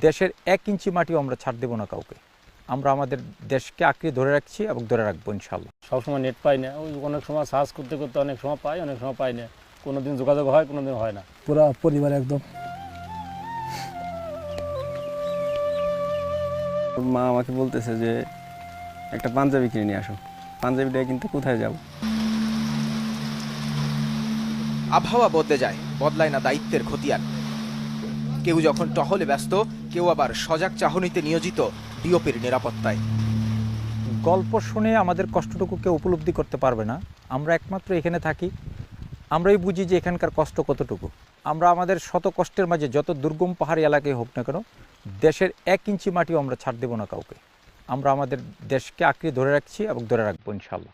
দেশের 1 ইঞ্চি মাটিও আমরা ছাড় দেব না কাউকে। আমরা আমাদের দেশকে আঁকড়ে ধরে রাখছি এবং ধরে রাখবো ইনশাল্লাহ। সবসময় নেট পাই না, ওই অনেক সময় সার্চ করতে করতে অনেক সময় পাই, অনেক সময় পাই না। কোনো দিন যোগাযোগ হয়, কোনো দিন হয় না। পুরো পরিবার একদম। মা আমাকে বলতেছে যে একটা পাঞ্জাবি কিনে নিয়ে আসো। পাঞ্জাবিটা কিন্তু কোথায় যাব? আবহাওয়া বদলে যায়, বদলায় না দায়িত্বের খতিয়ান। কেউ যখন টহলে ব্যস্ত, কেউ আবার সজাগ চাহনিতে নিয়োজিত ডিওপির নিরাপত্তায়। গল্প শুনে আমাদের কষ্টটুকু কেউ উপলব্ধি করতে পারবে না। আমরা একমাত্র এখানে থাকি, আমরাই বুঝি যে এখানকার কষ্ট কতটুকু। আমরা আমাদের শত কষ্টের মাঝে যত দুর্গম পাহাড়ি এলাকায় হোক না কেন, দেশের 1 ইঞ্চি মাটিও আমরা ছাড় দেব না কাউকে। আমরা আমাদের দেশকে আঁকড়ে ধরে রাখছি এবং ধরে রাখবো ইনশাল্লাহ।